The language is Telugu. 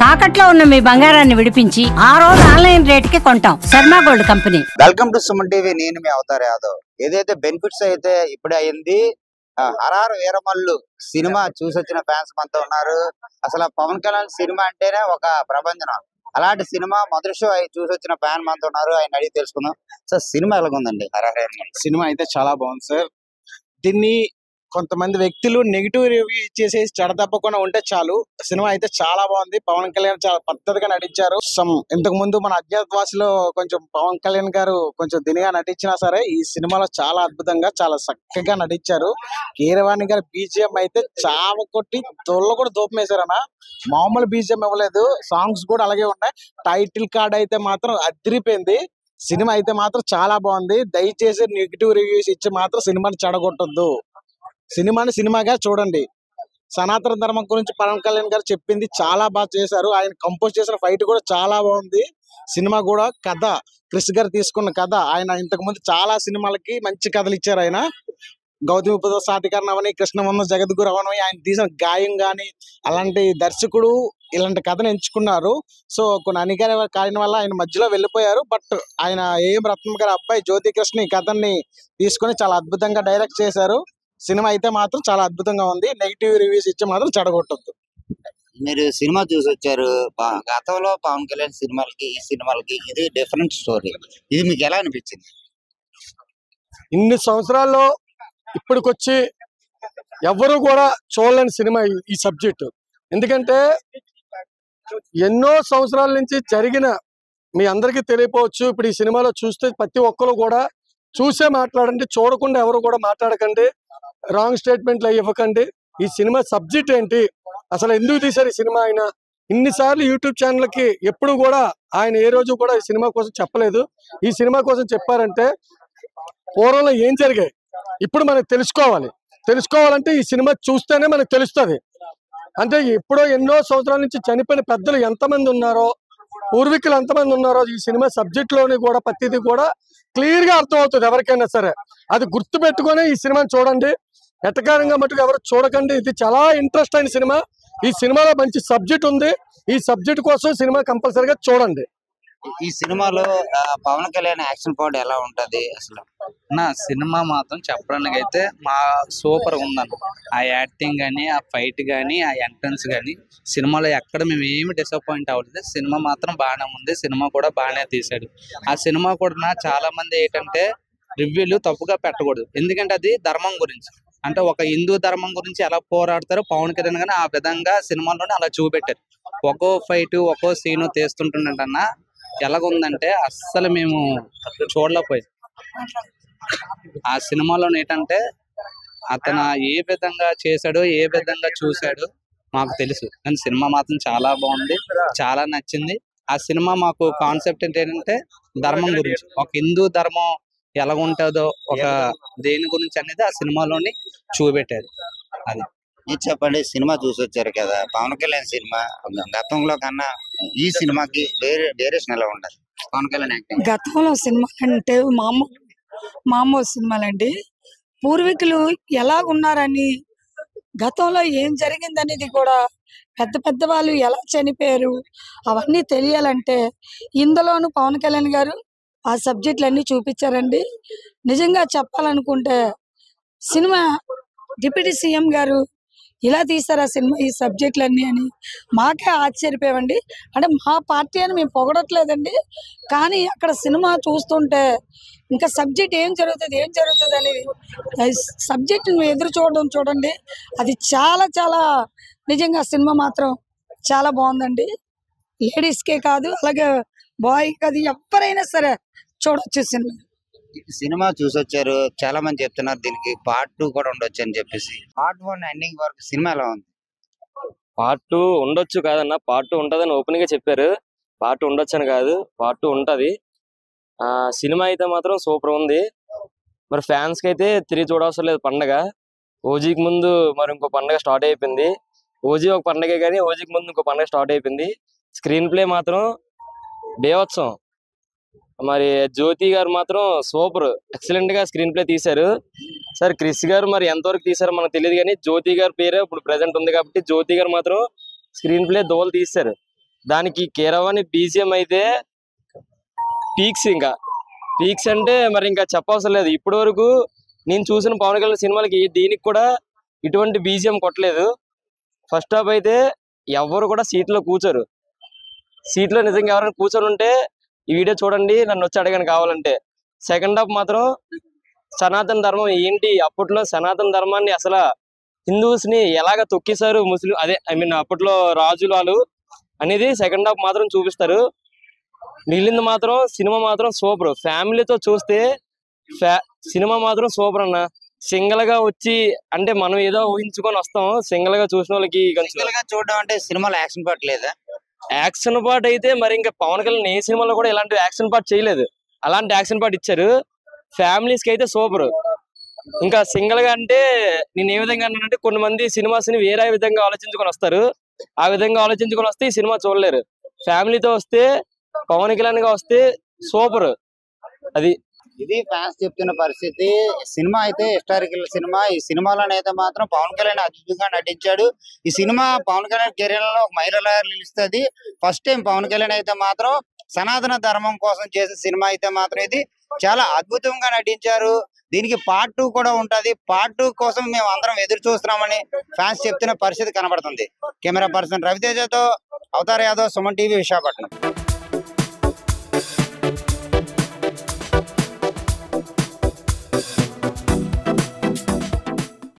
తాకట్లో ఉన్న మీ బంగారాన్ని విడిపించి ఆ రోజు ఆన్లైన్ రేటుకి కొంటాం. Sharma gold company. Welcome to Suman TV. నేను మీ అవతార్ యాదవ్. ఏదైతే బెనిఫిట్స్ అయితే ఇప్పుడే అయింది. హరహర వీరమల్లు సినిమా చూసొచ్చిన ఫ్యాన్స్ మనతో ఉన్నారు. అసలు పవన్ కళ్యాణ్ సినిమా అంటేనే ఒక ప్రపంచం. అలాంటి సినిమా మొదటి షో చూసొచ్చిన ఫ్యాన్ మనతో ఉన్నారు. ఆయన అడిగి తెలుసుకుందాం. సార్ సినిమా ఎలాగుందండి? హరహర వీరమల్లు సినిమా అయితే చాలా బాగుంది సార్. దీన్ని కొంతమంది వ్యక్తులు నెగిటివ్ రివ్యూ ఇచ్చేసేసి చెడదప్పకుండా ఉంటే చాలు. సినిమా అయితే చాలా బాగుంది. పవన్ కళ్యాణ్ చాలా పద్ధతిగా నటించారు. ఇంతకు ముందు మన అజ్ఞాతవాసిలో కొంచెం పవన్ కళ్యాణ్ గారు కొంచెం దినిగా నటించినా సరే ఈ సినిమాలో చాలా అద్భుతంగా చాలా చక్కగా నటించారు. కీరవాణి గారి బీజిఎం అయితే చావ కొట్టి తొల్ల కూడా దూపం వేశారన్న. మామూలు బీజిఎం ఇవ్వలేదు. సాంగ్స్ కూడా అలాగే ఉన్నాయి. టైటిల్ కార్డ్ అయితే మాత్రం అదిరిపోయింది. సినిమా అయితే మాత్రం చాలా బాగుంది. దయచేసి నెగిటివ్ రివ్యూస్ ఇచ్చి మాత్రం సినిమాని చెడగొట్టొద్దు. సినిమాని సినిమాగా చూడండి. సనాతన ధర్మం గురించి పవన్ కళ్యాణ్ గారు చెప్పింది చాలా బాగా చేశారు. ఆయన కంపోజ్ చేసిన ఫైట్ కూడా చాలా బాగుంది. సినిమా కూడా కథ క్రిష్ గారు తీసుకున్న కథ. ఆయన ఇంతకు ముందు చాలా సినిమాలకి మంచి కథలు ఇచ్చారు. ఆయన గౌతమి సాధికారణ అవని, కృష్ణవంద జగద్గురు అవని, ఆయన తీసిన గాయం గాని అలాంటి దర్శకుడు ఇలాంటి కథను ఎంచుకున్నారు. సో కొన్ని అనివార్య కారణం వల్ల ఆయన మధ్యలో వెళ్ళిపోయారు. బట్ ఆయన ఏం రత్నం గారి అబ్బాయి జ్యోతి కృష్ణ ఈ కథని తీసుకొని చాలా అద్భుతంగా డైరెక్ట్ చేశారు. సినిమా అయితే మాత్రం చాలా అద్భుతంగా ఉంది. నెగిటివ్ రివ్యూస్ ఇచ్చి మాత్రం చెడగొట్టొద్దు. మీరు సినిమా చూసొచ్చారు. గతంలో పవన్ కళ్యాణ్ సినిమాలకి ఈ సినిమాలకి ఇది డిఫరెంట్ స్టోరీ. ఇది మీకు ఎలా అనిపించింది? ఇన్ని సంవత్సరాల్లో ఇప్పటికొచ్చి ఎవరు కూడా చూడలేని సినిమా ఈ సబ్జెక్టు. ఎందుకంటే ఎన్నో సంవత్సరాల నుంచి జరిగిన మీ అందరికీ తెలియపోవచ్చు. ఇప్పుడు ఈ సినిమాలో చూస్తే ప్రతి ఒక్కరు కూడా చూసే మాట్లాడండి, చూడకుండా ఎవరు కూడా మాట్లాడకండి, రాంగ్ స్టేట్మెంట్లు ఇవ్వకండి. ఈ సినిమా సబ్జెక్ట్ ఏంటి, అసలు ఎందుకు తీశారు ఈ సినిమా? ఆయన ఇన్నిసార్లు యూట్యూబ్ ఛానల్కి ఎప్పుడు కూడా ఆయన ఏ రోజు కూడా ఈ సినిమా కోసం చెప్పలేదు. ఈ సినిమా కోసం చెప్పారంటే పూర్వంలో ఏం జరిగాయి ఇప్పుడు మనకు తెలుసుకోవాలంటే ఈ సినిమా చూస్తేనే మనకు తెలుస్తుంది. అంటే ఎప్పుడో ఎన్నో సంవత్సరాల నుంచి చనిపోయిన పెద్దలు ఎంతమంది ఉన్నారో, పూర్వీకులు ఎంతమంది ఉన్నారో ఈ సినిమా సబ్జెక్ట్ లోని కూడా ప్రతిదీ కూడా క్లియర్ గా అర్థం అవుతుంది ఎవరికైనా సరే. అది గుర్తు పెట్టుకొని ఈ సినిమాని చూడండి. ఎటకారంగా మటుకు ఎవరు చూడకండి. ఇది చాలా ఇంట్రెస్ట్ అయిన సినిమా. ఈ సినిమాలో మంచి సబ్జెక్ట్ ఉంది. ఈ సబ్జెక్ట్ కోసం సినిమా కంపల్సరీగా చూడండి. ఈ సినిమాలో పవన్ కళ్యాణ్ యాక్షన్ పార్ట్ ఎలా ఉంటది అసలు? నా సినిమా మాత్రం చెప్పడానికి అయితే మా సూపర్ ఉందన్న. ఆ యాక్టింగ్ కానీ, ఆ ఫైట్ కానీ, ఆ ఎంట్రన్స్ కానీ సినిమాలో ఎక్కడ మేము ఏమి డిసప్పాయింట్ అవ్వలేదు. సినిమా మాత్రం బాగానే ఉంది. సినిమా కూడా బాగానే తీశాడు. ఆ సినిమా కూడా చాలా మంది ఏంటంటే రివ్యూలు తప్పుగా పెట్టకూడదు. ఎందుకంటే అది ధర్మం గురించి, అంటే ఒక హిందూ ధర్మం గురించి ఎలా పోరాడతారో పవన్ కళ్యాణ్ కానీ ఆ విధంగా సినిమాలోనే అలా చూపెట్టారు. ఒక్కో ఫైట్ ఒక్కో సీను తీస్తుంటున్నట్టన్నా ఎలాగుందంటే అస్సలు మేము చూడలేకపోయాం. ఆ సినిమాలో ఏంటంటే అతను ఏ విధంగా చేశాడో, ఏ విధంగా చూశాడో మాకు తెలుసు. కానీ సినిమా మాత్రం చాలా బాగుంది, చాలా నచ్చింది. ఆ సినిమా మాకు కాన్సెప్ట్ ఏంటంటే ధర్మం గురించి, ఒక హిందూ ధర్మం ఎలా ఉంటుందో, ఒక దేని గురించి అనేది ఆ సినిమాలోని చూపెట్టారు. అది చెప్పండి. సినిమా చూసొచ్చారు కదా, పవన్ కళ్యాణ్ సినిమా గతంలో కన్నా ఈ సినిమాకి వేరియేషన్ ఎలా ఉండాలి? పవన్ కళ్యాణ్ యాక్టింగ్ గతంలో సినిమాలు అంటే మామూలు సినిమాలండి. పూర్వీకులు ఎలా ఉన్నారని, గతంలో ఏం జరిగిందనేది కూడా, పెద్ద వాళ్ళు ఎలా చనిపోయారు అవన్నీ తెలియాలంటే ఇందులోనూ పవన్ కళ్యాణ్ గారు ఆ సబ్జెక్టులన్నీ చూపించారండి. నిజంగా చెప్పాలనుకుంటే సినిమా డిప్యూటీ సీఎం గారు ఇలా తీసారా సినిమా ఈ సబ్జెక్టులన్నీ అని మాకే ఆశ్చర్యపోయామండి. అంటే మా పార్టీ అని మేము పొగడట్లేదండి, కానీ అక్కడ సినిమా చూస్తుంటే ఇంకా సబ్జెక్ట్ ఏం జరుగుతుంది అనేది సబ్జెక్ట్ ఎదురు చూడండి. అది చాలా చాలా నిజంగా సినిమా మాత్రం చాలా బాగుందండి. లేడీస్కే కాదు, అలాగే బాయ్ కాదు, ఎవరైనా సరే చూడొచ్చు సినిమా. సినిమా చూసొచ్చారు, చాలా మంది చెప్తున్నారు దీనికి పార్ట్ 2 కూడా ఉండొచ్చు అని చెప్పేసి. పార్ట్ 1 ఎండింగ్ వరకు సినిమా ఎలా ఉంది? పార్ట్ 2 ఉండొచ్చు కాదన్న, పార్ట్ 2 ఉంటదని ఓపెన్ గా చెప్పారు. పార్ట్ 2 ఉండొచ్చు అని కాదు, పార్ట్ 2 ఉంటది. సినిమా అయితే మాత్రం సూపర్ ఉంది. మరి ఫ్యాన్స్ కి అయితే తిరిగి చూడవసరం లేదు. పండగ ఓజీకి ముందు మరి ఇంకో పండగ స్టార్ట్ అయిపోయింది. ఓజీ ఒక పండగే కానీ ఓజీకి ముందు ఇంకో పండగ స్టార్ట్ అయిపోయింది. స్క్రీన్ ప్లే మాత్రం బేవత్సం. మరి జ్యోతి గారు మాత్రం సూపర్ ఎక్సలెంట్ గా స్క్రీన్ ప్లే తీశారు. సార్ క్రిష్ గారు మరి ఎంతవరకు తీశారో మనకు తెలియదు, కానీ జ్యోతి గారి పేరే ఇప్పుడు ప్రెసెంట్ ఉంది కాబట్టి జ్యోతి గారు మాత్రం స్క్రీన్ ప్లే దోలు తీశారు. దానికి కీరవాణి బీజిఎం అయితే పీక్స్, ఇంకా పీక్స్ అంటే మరి ఇంకా చెప్పవసరం లేదు. ఇప్పటి వరకు నేను చూసిన పవన్ కళ్యాణ్ సినిమాలకి దీనికి కూడా ఇటువంటి బీజిఎం కొట్టలేదు. ఫస్ట్ హాఫ్ అయితే ఎవరు కూడా సీట్లో కూర్చోరు. సీట్లో నిజంగా ఎవరైనా కూర్చొని ఉంటే ఈ వీడియో చూడండి, నన్ను వచ్చి అడగని కావాలంటే. సెకండ్ హాఫ్ మాత్రం సనాతన ధర్మం ఏంటి, అప్పట్లో సనాతన ధర్మాన్ని అసలు హిందూస్ ని ఎలాగ తొక్కేశారు ముస్లిం, అదే ఐ మీన్ అప్పట్లో రాజులు వాళ్ళు అనేది సెకండ్ హాఫ్ మాత్రం చూపిస్తారు. మిగిలింది మాత్రం సినిమా మాత్రం సూపర్. ఫ్యామిలీతో చూస్తే సినిమా మాత్రం సూపర్ అన్న. సింగిల్ గా వచ్చి అంటే మనం ఏదో ఊహించుకొని వస్తాం, సింగిల్ గా చూసిన వాళ్ళకి చూడడం అంటే సినిమాలో యాక్షన్ పార్ట్ లేదా? యాక్షన్ పార్ట్ అయితే మరి ఇంకా పవన్ కళ్యాణ్ ఏ సినిమాలో కూడా ఇలాంటి యాక్షన్ పార్ట్ చేయలేదు. అలాంటి యాక్షన్ పార్ట్ ఇచ్చారు. ఫ్యామిలీస్ కి అయితే సూపర్. ఇంకా సింగిల్ గా అంటే నేను ఏ విధంగా అన్నానంటే కొన్ని మంది సినిమాస్ ని వేరే విధంగా ఆలోచించుకొని వస్తారు. ఆ విధంగా ఆలోచించుకొని వస్తే ఈ సినిమా చూడలేరు. ఫ్యామిలీతో వస్తే పవన్ కళ్యాణ్ గా వస్తే సూపర్. అది ఇది ఫ్యాన్స్ చెప్తున్న పరిస్థితి. సినిమా అయితే హిస్టారికల్ సినిమా. ఈ సినిమాలోనైతే మాత్రం పవన్ కళ్యాణ్ అద్భుతంగా నటించాడు. ఈ సినిమా పవన్ కళ్యాణ్ కెరీర్ లో ఒక మైలురాయిగా నిలుస్తుంది. ఫస్ట్ టైం పవన్ కళ్యాణ్ అయితే మాత్రం సనాతన ధర్మం కోసం చేసిన సినిమా అయితే మాత్రం ఇది చాలా అద్భుతంగా నటించారు. దీనికి పార్ట్ 2 కూడా ఉంటది. పార్ట్ 2 కోసం మేము అందరం ఎదురు చూస్తున్నామని ఫ్యాన్స్ చెప్తున్న పరిస్థితి కనబడుతుంది. కెమెరా పర్సన్ రవితేజతో అవతార్ యాదవ్, సుమన్ టీవీ, విశాఖపట్నం.